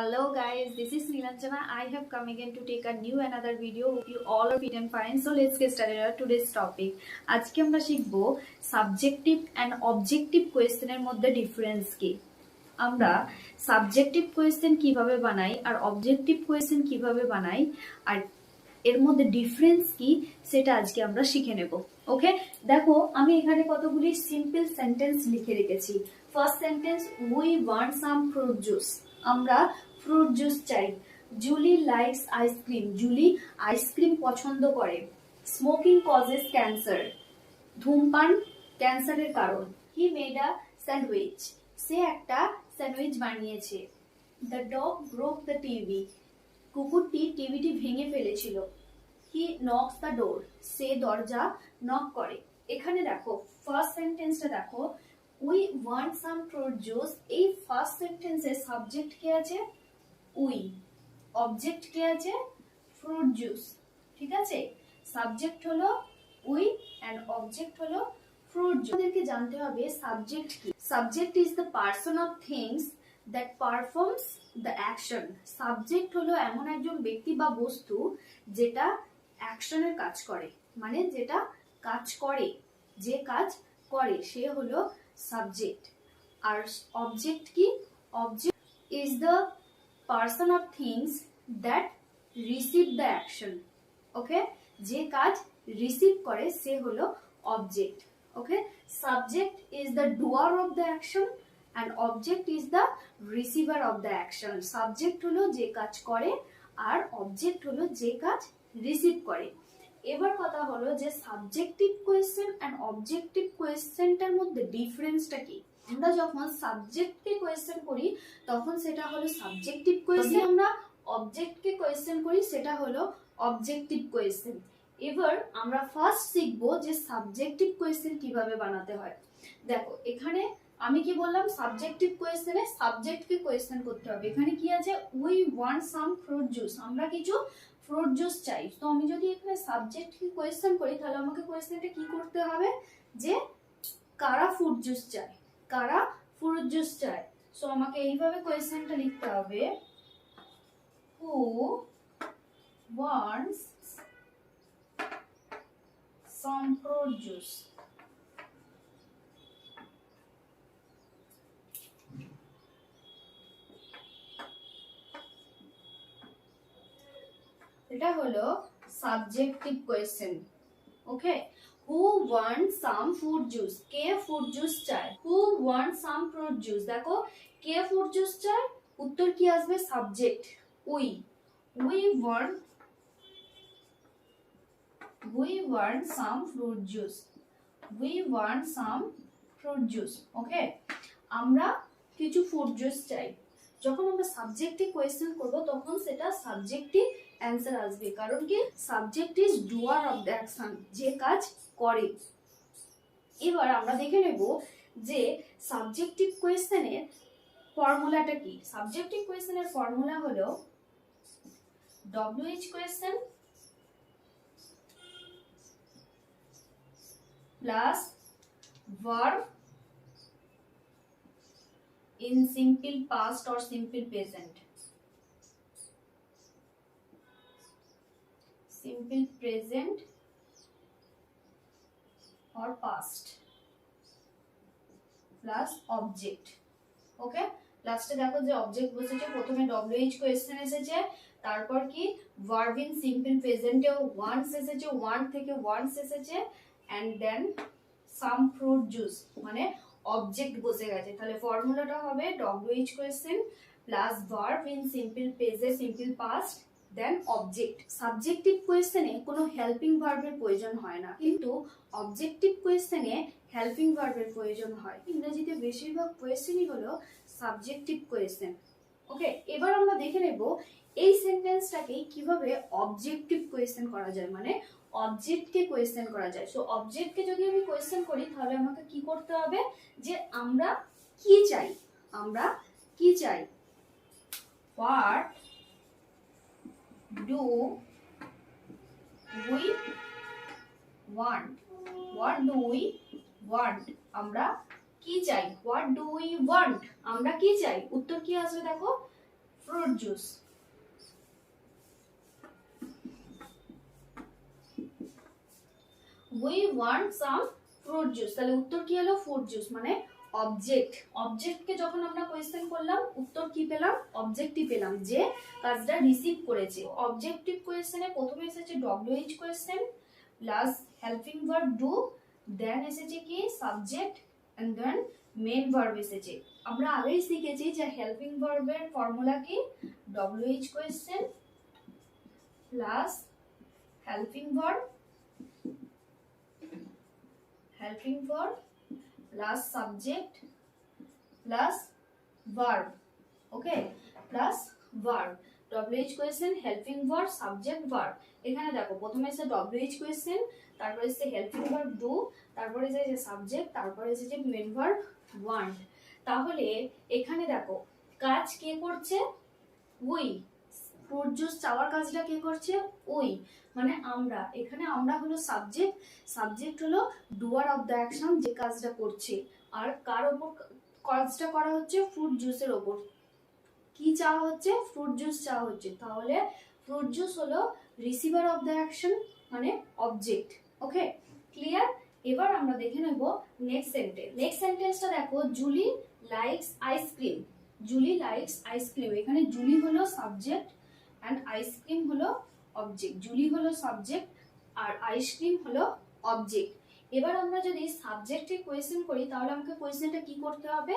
Hello guys, this is Nilanjana. I have come again to take a new another video. Hope you all are fit and fine. So let's get started on today's topic. আজকে আমরা শিখব subjective and objective কোয়েশ্চেনের মধ্যে difference কি। আমরা subjective question কিভাবে বানাই আর objective question কিভাবে বানাই আর এর মধ্যে ডিফারেন্স কি সেটা আজকে আমরা শিখে নেব। ওকে, দেখো আমি এখানে কতগুলি সিম্পল সেন্টেন্স লিখে রেখেছি। First sentence, we want some fruit juice. আমরা ফ্রুট জুস চাই। Julie likes ice cream. Julie ice cream পছন্দ করে। Smoking causes cancer. ধূমপান ক্যান্সারের কারণ। হি মেড আ স্যান্ডউইচ। সে একটা স্যান্ডউইচ বানিয়েছে। The dog broke the TV. কুকুরটি টিভিটি ভেঙে ফেলেছিল। হি নকস দ্য ডোর। সে দরজা নক করে। এখানে দেখো ফার্স্ট সেন্টেন্সটা দেখো, we want some fruit juice. এই ফার্স্ট সেন্টেন্সে সাবজেক্ট কে আছে? উই। অবজেক্ট কে আছে? Fruit juice. ঠিক আছে, সাবজেক্ট হলো উই এন্ড অবজেক্ট হলো ফ্রুট জুস। আমাদেরকে জানতে হবে সাবজেক্ট কি। Subject is the person of things that performs the action. Subject হলো এমন একজন ব্যক্তি বা বস্তু যেটা অ্যাকশনের কাজ করে, মানে যেটা কাজ করে, যে কাজ করে সে হলো সাবজেক্ট। আর অবজেক্ট কি? Object is the person of things that receive the action. Okay, যে কাজ রিসিভ করে সে হলো object. Okay, subject is the doer of the action and object is the receiver of the action. Subject হলো যে কাজ করে আর অবজেক্ট হলো যে কাজ রিসিভ করে। এবার কথা হলো যে সাবজেক্টিভ কোয়েশ্চেন এন্ড অবজেক্টিভ কোয়েশ্চেনটার মধ্যে ডিফারেন্সটা কি। আমরা যখন সাবজেক্টকে কোয়েশ্চেন করি তখন সেটা হলো সাবজেক্টিভ কোয়েশ্চেন, আমরা অবজেক্টকে কোয়েশ্চেন করি সেটা হলো অবজেক্টিভ কোয়েশ্চেন। এবার আমরা ফার্স্ট শিখবো যে সাবজেক্টিভ কোয়েশ্চেন কিভাবে বানাতে হয়। দেখো এখানে আমি কি বললাম, সাবজেক্টিভ কোয়েশ্চেনে সাবজেক্টকে কোয়েশ্চেন করতে হবে। এখানে কি আছে? We want some fruit juice. আমরা কিছু ফ্রুট জুস চাই। তো আমি যদি এখানে সাবজেক্টকে কোয়েশ্চেন করি তাহলে আমাকে কোয়েশ্চেনটা কি করতে হবে, যে কারা ফ্রুট জুস চায়, কারা ফ্রুট জুস চায়। সো আমাকে এইভাবে কোয়েশ্চেনটা লিখতে হবে, who wants some fruit juice. এটা হলো subjective question. Okay, who want some fruit juice. কে ফ্রুট জুস চায়? Who want some fruit juice. দেখো কে ফ্রুট জুস চায়, উত্তর কি আসবে? Subject we. We want some fruit juice. We want some fruit juice. Okay, আমরা কিছু ফ্রুট জুস চাই। যখন আমরা সাবজেক্টিভ কোয়েশ্চেন করব তখন সেটা সাবজেক্টিভ অ্যান্সার আসবে, কারণ কি subject is doer of the action, যে কাজ করে। এবার আমরা দেখে নেব যে সাবজেক্টিভ কোয়েশ্চেনের ফর্মুলাটা কি। সাবজেক্টিভ কোয়েশ্চেনের ফর্মুলা হলো WH question plus verb in simple past or simple present. Simple present or past plus object. Okay, লাস্টে দেখো যে অবজেক্ট বসেছে, প্রথমে WH কোয়েশ্চেন এসেছে, তারপর কি verb in simple present এও ওয়ান্টস এসেছে, ওয়ান্ট থেকে ওয়ান্টস এসেছে, and then some fruit juice মানে অবজেক্ট বসে গেছে। তাহলে ফর্মুলাটা হবে WH question plus verb in simple present simple past then object. Subjective কোয়েশ্চেনে কোনো হেল্পিং ভার্বের প্রয়োজন হয় না, কিন্তু অবজেক্টিভ কোয়েশ্চেনে হেল্পিং ভার্বের প্রয়োজন হয়। ইংরেজিতে বেশিরভাগ কোয়েশ্চেনই হলো সাবজেক্টিভ কোয়েশ্চেন। ওকে, এবার আমরা দেখে নেব এই সেন্টেন্সটাকে কিভাবে অবজেক্টিভ কোয়েশ্চেন করা যায়, মানে অবজেক্টকে কোয়েশ্চেন করা যায়। সো অবজেক্টকে যদি আমি কোয়েশ্চেন করি তাহলে আমাকে কি করতে হবে, যে আমরা কি চাই, আমরা কি চাই। What do we want. What do we want, আমরা কি চাই। হোয়াট ডু উই ওয়ান্ট, আমরা কি চাই। উত্তর কি আসবে দেখো, fruit juice. We want some fruit juice. তাহলে উত্তর কি হলো? fruit juice মানে অবজেক্ট। অবজেক্টকে যখন আমরা কোয়েশ্চেন করলাম উত্তর কি পেলাম? অবজেক্টই পেলাম, যে কাজটা রিসিভ করেছে। অবজেক্টিভ কোয়েশ্চেনে প্রথমে এসেছে WH question plus helping verb do, then এসেছে কি subject and then main verb এসেছে। আমরা আগেই শিখেছি যে হেল্পিং ভার্বের ফর্মুলা কি? WH question plus helping verb plus subject plus verb, okay, plus verb. WH question, helping verb, subject, verb. এখানে দেখো প্রথমে এসে WH কোয়েশ্চেন, তারপরে এসে হেল্পিং ভার্ব ডু, তারপরে এসেছে সাবজেক্ট, তারপরে এসেছে মেন ভার্ব ওয়ান্ট। তাহলে এখানে দেখো কাজ কে করছে? উই। ফ্রুট জুস চাওয়ার কাজটা কে করছে? উই, মানে আমরা। এখানে আমরা হলো সাবজেক্ট, সাবজেক্ট হলো ডুয়ার অফ দ্য অ্যাকশন, যে কাজটা করছে। আর কার ওপর কাজটা করা হচ্ছে? ফ্রুট জুসের ওপর। কি চাওয়া হচ্ছে? ফ্রুট জুস চাওয়া হচ্ছে। তাহলে ফ্রুট জুস হলো রিসিভার অফ দ্য অ্যাকশন, মানে অবজেক্ট। Okay, clear? এবার আমরা দেখে নেব নেক্সট সেন্টেন্স। নেক্সট সেন্টেন্সটা দেখো, Julie likes ice cream. Julie likes ice cream. এখানে জুলি হলো সাবজেক্ট এন্ড আইসক্রিম হলো অবজেক্ট। জুলি হলো সাবজেক্ট আর আইসক্রিম হলো অবজেক্ট। এবার আমরা যদি সাবজেক্টে কোয়েশ্চেন করি তাহলে আমাকে কোয়েশ্চেনটা কি করতে হবে?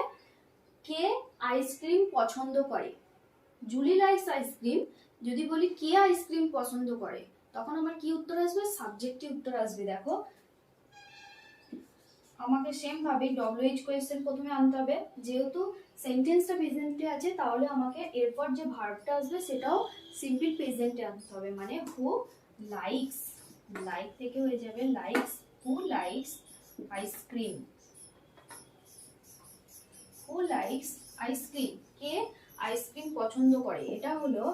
কে আইসক্রিম পছন্দ করে? Julie likes ice cream. যদি বলি কে আইসক্রিম পছন্দ করে, তখন আমার কি উত্তর আসবে? সাবজেক্টে উত্তর আসবে। দেখো আমাকে সেম ভাবে WH কোয়েশ্চেন প্রথমে আনতে হবে। যেহেতু সেন্টেন্সটা প্রেজেন্টে আছে তাহলে আমাকে এরপর যে ভার্বটা আসবে সেটাও সিম্পল প্রেজেন্টে আনতে হবে। মানে হু লাইকস, লাইক থেকে হয়ে যাবে লাইকস, হু লাইকস আইসক্রিম। হু লাইকস আইসক্রিম, কে আইসক্রিম পছন্দ করে। এটা হলো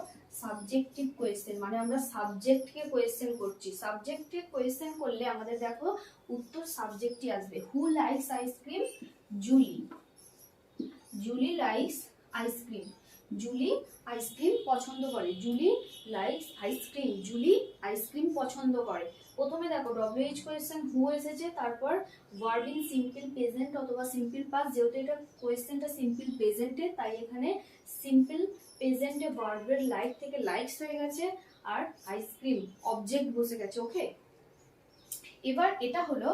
সাবজেক্টিভ কোয়েশ্চেন, মানে আমরা সাবজেক্টকে কোয়েশ্চেন করছি। সাবজেক্টকে কোয়েশ্চেন করলে আমাদের দেখো উত্তর সাবজেক্টই আসবে। Who likes ice cream? Julie. Julie likes ice cream. Julie ice cream পছন্দ করে। Julie likes ice cream. Julie ice cream পছন্দ করে। প্রথমে দেখো WH কোয়েশ্চেন হু এসেছে, তারপর ভার্ব ইন সিম্পল প্রেজেন্ট অথবা সিম্পল পাস্ট। যেহেতু এটা কোয়েশ্চেনটা সিম্পল প্রেজেন্টে, তাই এখানে সিম্পল প্রেজেন্টে ভার্বের লাইক থেকে লাইকস হয়ে গেছে আর আইসক্রিম অবজেক্ট বসে গেছে। ওকে, এবার এটা হলো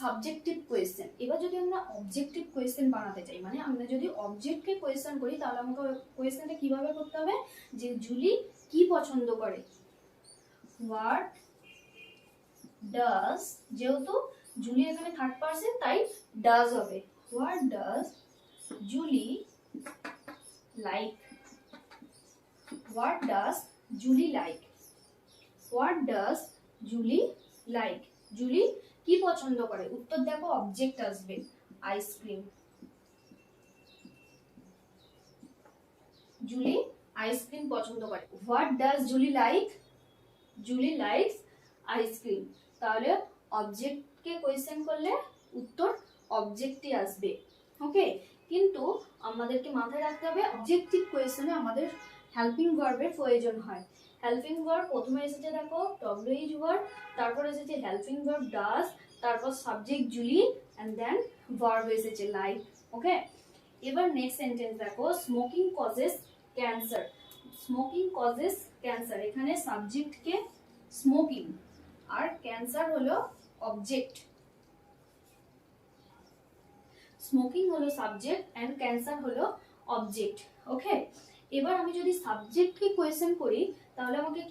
সাবজেক্টিভ কোয়েশ্চেন। এবার যদি আমরা অবজেক্টিভ কোয়েশ্চেন বানাতে চাই, মানে আমরা যদি অবজেক্টকে কোয়েশ্চেন করি তাহলে আমাকে কোয়েশ্চেনটা কিভাবে করতে হবে? যে জুলি কি পছন্দ করে? হোয়াট ডাজ, যেহেতু জুলি এখানে থার্ড পারসন তাই ডাজ হবে। What does Julie like? What does Julie like? What does Julie like? Julie কি পছন্দ করে? উত্তর দেখো অবজেক্ট আসবে আইসক্রিম। জুলি আইসক্রিম পছন্দ করে। What does Julie like? Julie likes ice cream. তাহলে অবজেক্টকে কোয়েশ্চেন করলে উত্তর অবজেক্টই আসবে। ওকে, কিন্তু আমাদেরকে মাথায় রাখতে হবে অবজেক্টিভ কোয়েশ্চেনে আমাদের হেল্পিং ভার্বের প্রয়োজন হয়। হেল্পিং ভার্ব প্রথমে এসেছে দেখো WH ভার্ব, তারপর এসেছে হেল্পিং ভার্ব ডাজ, তারপর subject Julie and then verb এসেছে লাইক। ওকে, এবার নেক্সট সেন্টেন্স দেখো, smoking causes cancer. Smoking causes cancer. এখানে সাবজেক্টকে স্মোকিং আর ক্যান্সার হলো অবজেক্ট। স্মোকিং হলো সাবজেক্ট এন্ড ক্যান্সার হলো অবজেক্ট। ওকে, এবার আমি যদি সাবজেক্টকে কোয়েশ্চেন করি তাহলে আমাকে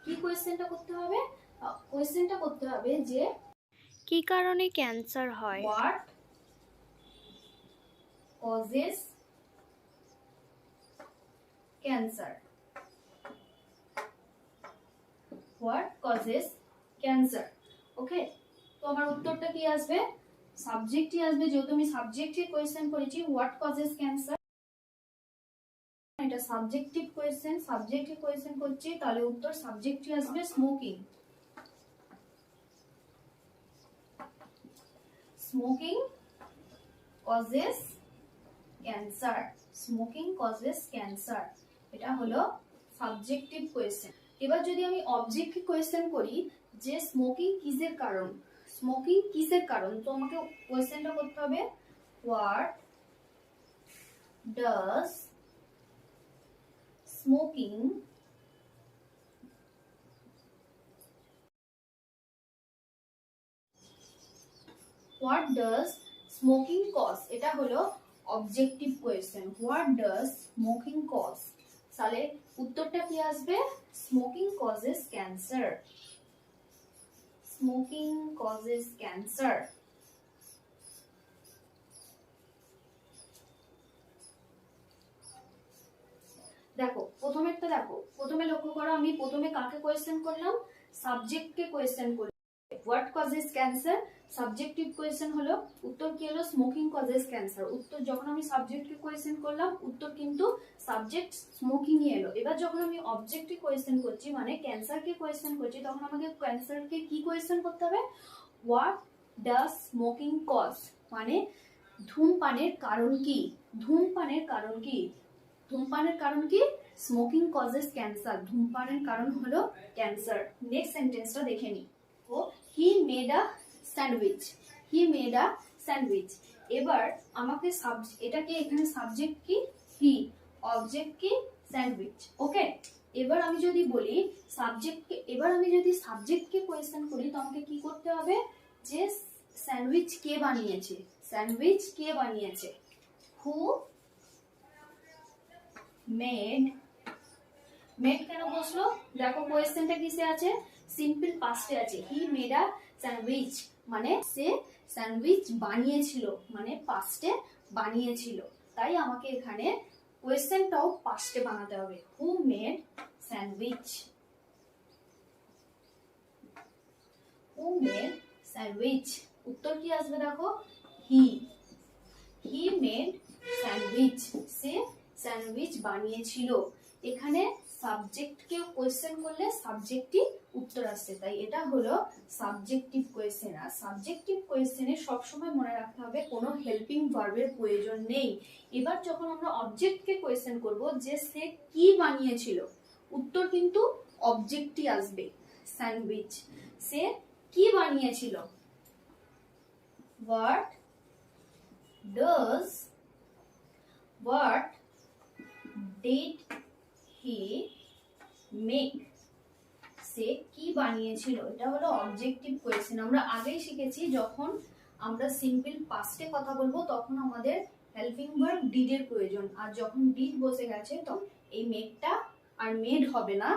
কি কোয়েশ্চেনটা করতে হবে? কোয়েশ্চেনটা করতে হবে যে কি কারণে ক্যান্সার হয়? What causes cancer? What causes cancer? Okay, তো আমার উত্তরটা কি আসবে? সাবজেক্টই আসবে। যেহেতু আমি সাবজেক্টে কোয়েশ্চেন করেছি হোয়াট কজেস ক্যান্সার, এটা সাবজেক্টিভ কোয়েশ্চেন, সাবজেক্টে কোয়েশ্চেন করছি, তাহলে উত্তর সাবজেক্টই আসবে smoking. Smoking causes cancer. Smoking causes cancer. এটা হলো সাবজেক্টিভ কোয়েশ্চেন। এবার যদি আমি অবজেক্টিভ কোয়েশ্চেন করি যে স্মোকিং কিসের কারণ, স্মোকিং কিসের কারণ, তো আমাকে কোয়েশ্চেনটা করতে হবে what does smoking what does smoking cause, এটা হলো objective question. What does smoking cause, তাহলে উত্তরটা কি আসবে, smoking causes cancer, smoking causes cancer. দেখো প্রথমেরটা দেখো, প্রথমে লক্ষ্য করো আমি প্রথমে কাকে কোয়েশ্চেন করলাম, সাবজেক্টকে কোয়েশ্চেন করলাম। What causes cancer, subjective question হলো, উত্তর কি হলো স্মোকিং কজেস ক্যান্সার। উত্তর যখন আমি সাবজেক্টকে কোয়েশ্চেন করলাম উত্তর কিন্তু সাবজেক্ট স্মোকিং এলো। এবার যখন আমি অবজেক্টকে কোয়েশ্চেন করছি মানে ক্যান্সারকে কোয়েশ্চেন করছি, তখন আমাকে ক্যান্সারকে কি কোয়েশ্চেন করতে হবে, হোয়াট ডাজ স্মোকিং কজ, মানে ধূমপানের কারণ কি, ধূমপানের কারণ কি, ধূমপানের কারণ কি, স্মোকিং কজেস ক্যান্সার, ধূমপানের কারণ হলো ক্যান্সার। নেক্সট সেন্টেন্সটা দেখে নি, ও he made a sandwich, he made a sandwich. এবার আমাকে এটাকে এখানে সাবজেক্ট কি হি, অবজেক্ট কি স্যান্ডউইচ, ওকে। এবার আমি যদি বলি সাবজেক্টকে, এবার আমি যদি সাবজেক্টকে কোয়েশ্চেন করি তো আমাকে কি করতে হবে, যে স্যান্ডউইচ কে বানিয়েছে, স্যান্ডউইচ কে বানিয়েছে, হু মেড, মেড কেন বসলো, দেখো কোয়েশ্চেনটা কিসে আছে, সিম্পল পাস্টে আছে, হি মেড আ স্যান্ডউইচ মানে সে স্যান্ডউইচ বানিয়েছিল, মানে পাস্টে বানিয়েছিল, তাই আমাকে এখানে কোয়েশ্চেনটাও পাস্টে বানাতে হবে, who made sandwich, who made sandwich. উত্তর কি আসবে দেখো, হি, হি মেড স্যান্ডউইচ, সে স্যান্ডউইচ বানিয়েছিল। এখানে সাবজেক্টকে কোয়েশ্চেন করলে সাবজেক্টই উত্তর আসছে, তাই এটা হলো সাবজেক্টিভ কোয়েশ্চেন। আর সাবজেক্টিভ কোয়েশ্চেনে সবসময় মনে রাখতে হবে কোনো হেল্পিং ভার্বের প্রয়োজন নেই। এবার যখন আমরা অবজেক্টকে কোয়েশ্চেন করব যে সে কি বানিয়েছিল, উত্তর কিন্তু অবজেক্টই আসবে, স্যান্ডউইচ, সে কি বানিয়েছিল, what does, what did he make, সে কি বানিয়েছিল, এটা হলো অবজেক্টিভ কোয়েশ্চেন। আমরা আগেই শিখেছি যখন আমরা সিম্পল পাস্টে কথা বলবো তখন আমাদের হেল্পিং ভার্ব ডিড এর প্রয়োজন, আর যখন ডিড বসে গেছে তো এই মেকটা আর মেড হবে না,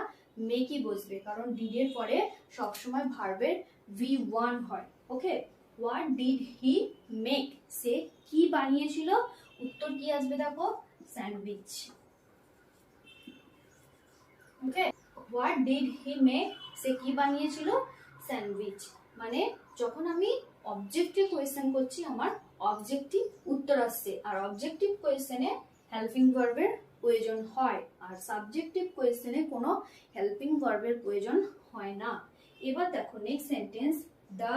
মেকই বসবে, কারণ ডিড এর পরে সবসময় ভার্বের V1 হয়, okay. What did he make, সে কি বানিয়েছিল, উত্তর কি আসবে দেখো, sandwich, okay. What did he make, সে কি বানিয়েছিল, স্যান্ডউইচ। মানে যখন আমি অবজেক্টিভ কোয়েশ্চেন করছি আমার অবজেক্টিভ উত্তর আসছে, আর অবজেক্টিভ কোয়েশ্চেনে হেল্পিং ভার্বের প্রয়োজন হয়, আর সাবজেক্টিভ কোয়েশ্চেনে কোনো হেল্পিং ভার্বের প্রয়োজন হয় না। এবার দেখো next sentence, the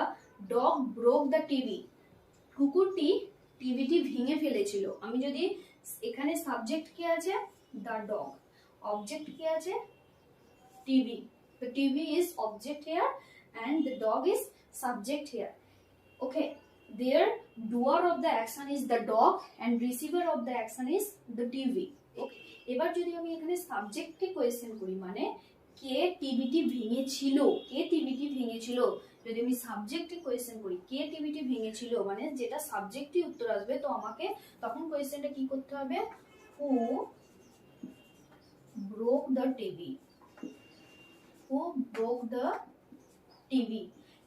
dog broke the TV, কুকুরটি টিভিটি ভেঙে ফেলেছিল। আমি যদি এখানে সাবজেক্ট কি আছে, দ্য ডগ, অবজেক্ট কি আছে, TV, the TV is object here and the dog is subject here, okay. There doer of the action is the dog and receiver of the action is the TV, okay. এবার যদি আমি এখানে সাবজেক্টকে question করি মানে কে টিভিটি ভেঙেছিল, কে টিভিটি ভেঙেছিল, যদি আমি সাবজেক্টে question করি কে টিভিটি ভেঙেছিল মানে যেটা সাবজেক্টই উত্তর আসবে, তো আমাকে তখন কোয়েশ্চেনটা কি করতে হবে, who broke the TV, who broke the TV,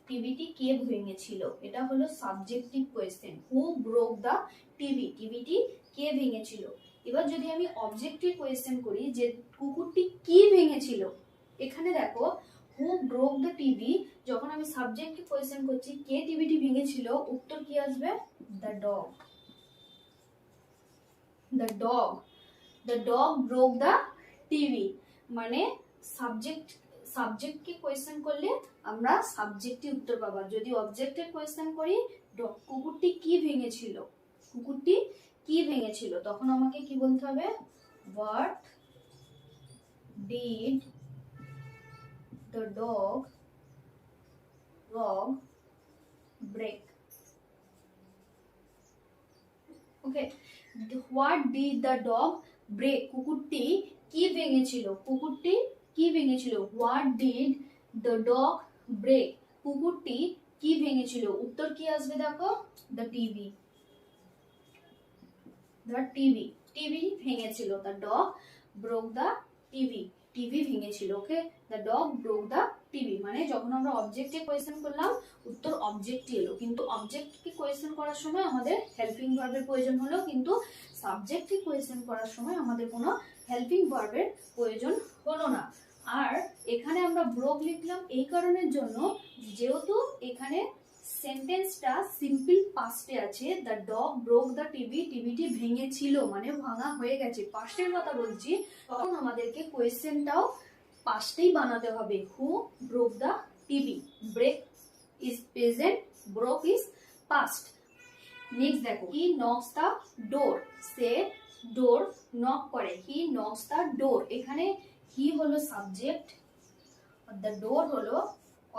টিভিটি কে ভেঙেছিল, এটা হলো subjective question, who broke the TV, টিভিটি কে ভেঙেছিল। এবার যদি আমি অবজেক্টিভ কোয়েশ্চেন করি যে কুকুরটি কি ভেঙেছিল, এখানে দেখো হু ব্রোক দ্য টিভি, যখন আমি সাবজেক্টকে কোয়েশ্চেন করছি কে টিভিটি ভেঙেছিল, উত্তর কি আসবে, the dog, the dog, the dog broke the TV, মানে সাবজেক্টকে কোয়েশ্চেন করলে আমরা সাবজেক্টই উত্তর পাবো। যদি অবজেক্টের কোয়েশ্চেন করি কুকুরটি কি ভেঙেছিল, কুকুরটি কি ভেঙেছিল, তখন আমাকে কি বলতে হবে, what did the dog break? Okay, what did the dog break? কুকুরটি কি ভেঙেছিল? কুকুরটি কি ভেঙেছিল? What did the dog break? কুকুরটি কি ভেঙেছিল? উত্তর কি আসবে দেখো, the TV. The TV. TV ভেঙেছিল. The dog broke the TV. TV ভেঙেছিল। Okay, the dog broke the TV মানে যখন আমরা অবজেক্টে কোয়েশ্চেন করলাম উত্তর অবজেক্টই এলো, কিন্তু অবজেক্টকে কোয়েশ্চেন করার সময় আমাদের হেল্পিং ভার্বের প্রয়োজন হলো, কিন্তু সাবজেক্টকে কোয়েশ্চেন করার সময় আমাদের কোনো হেল্পিং ভার্বের প্রয়োজন হলো না। আর এখানে আমরা ব্রোক লিখলাম এই কারণের জন্য, যেহেতু এখানে সেন্টেন্সটা সিম্পল পাস্টে আছে, the dog broke the TV, টিভিটি ভেঙেছিল মানে ভাঙা হয়ে গেছে, পাস্টের কথা বলছি, তখন আমাদেরকে কোয়েশ্চেনটাও পাস্টেই বানাতে হবে। Who broke the TV, break is present, broke is past. Next দেখো, he নক্স the door, say door knock করে, হি নক্স দ্য ডোর, এখানে হি হলো সাবজেক্ট আর দ্য ডোর হলো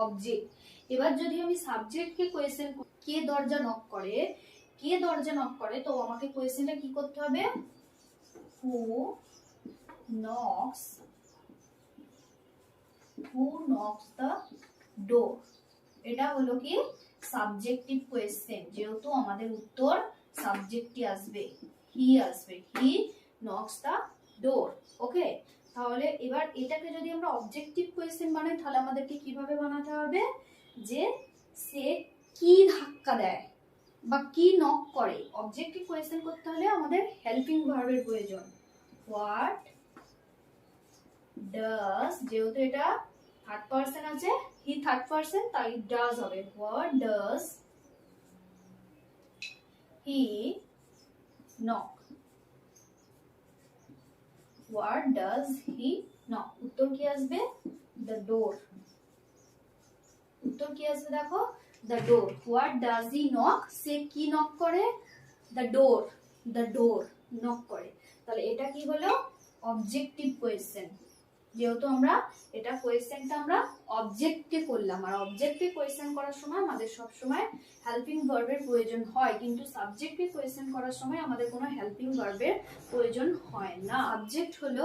অবজেক্ট। এবার যদি আমি সাবজেক্টকে কোয়েশ্চেন, কে দরজা নক করে, কে দরজা নক করে, তো আমাকে কোয়েশ্চেনটা কি করতে হবে, হু নক্স দ্য ডোর, এটা হলো কি সাবজেক্টিভ কোয়েশ্চেন, যেহেতু আমাদের উত্তর সাবজেক্টই আসবে, হি আসবে, হি নক্স দ্য ডোর। ওকে, তাহলে এবার এটাকে যদি আমরা অবজেক্টিভ কোয়েশ্চেন বানাই তাহলে আমাদেরকে কিভাবে বানাতে হবে, যে সে কি ধাক্কা দেয় বা কি নক করে। অবজেক্টিভ কোয়েশ্চেন করতে হলে আমাদের হেল্পিং ভার্বের প্রয়োজন। হোয়াট ডাজ, যেহেতু এটা থার্ড পারসন আছে, হি থার্ড পারসন, তাই ডাজ হবে। What does he knock, what does he knock, উত্তর কি আসবে, দ্য ডোর। উত্তর কি আসবে দেখো, the door. What does he knock, সে কি নক করে, the door, the door knock করে। তাহলে এটা কি হলো অবজেক্টিভ কোয়েশ্চেন, যেহেতু আমরা এটা কোয়েশ্চেনটা আমরা অবজেক্টে করলাম, আর অবজেক্টে কোয়েশ্চেন করার সময় আমাদের সব সময় হেল্পিং ভার্বের প্রয়োজন হয়, কিন্তু সাবজেক্টে কোয়েশ্চেন করার সময় আমাদের কোনো হেল্পিং ভার্বের প্রয়োজন হয় না। সাবজেক্ট হলো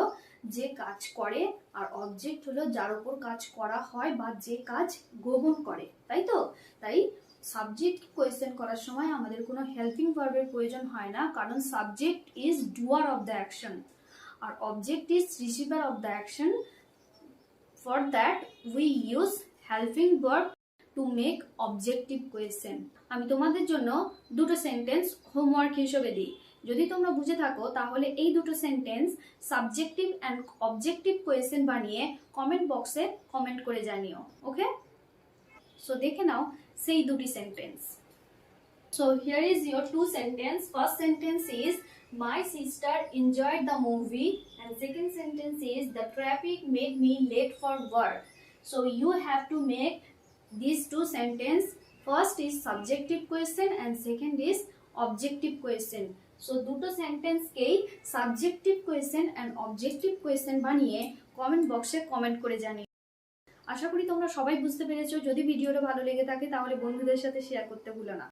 যে কাজ করে, আর অবজেক্ট হলো যার উপর কাজ করা হয় বা যে কাজ গ্রহণ করে, তাই তো? তাই সাবজেক্ট কোয়েশ্চেন করার সময় আমাদের কোনো হেল্পিং ভার্বের প্রয়োজন হয় না, কারণ subject is doer of the action আর object is receiver of the action. For that we use helping verb to make objective question. আমি তোমাদের জন্য দুটো সেন্টেন্স হোমওয়ার্ক হিসেবে দিই, যদি তোমরা বুঝে থাকো তাহলে এই দুটো sentence subjective and objective question বানিয়ে কমেন্ট বক্সে কমেন্ট করে জানিও। ওকে, সো দেখে নাও সেই দুটি sentence. So here is your two sentence. First sentence is my sister enjoyed the movie, and second sentence is the traffic made me late for work. So you have to make these two sentence. First is subjective question and second is objective question. So দুটো sentence কেই subjective question and objective question বানিয়ে comment বক্সে comment করে জানিও। আশা করি তোমরা সবাই বুঝতে পেরেছো। যদি ভিডিওটা ভালো লেগে থাকে তাহলে বন্ধুদের সাথে শেয়ার করতে ভুলো না।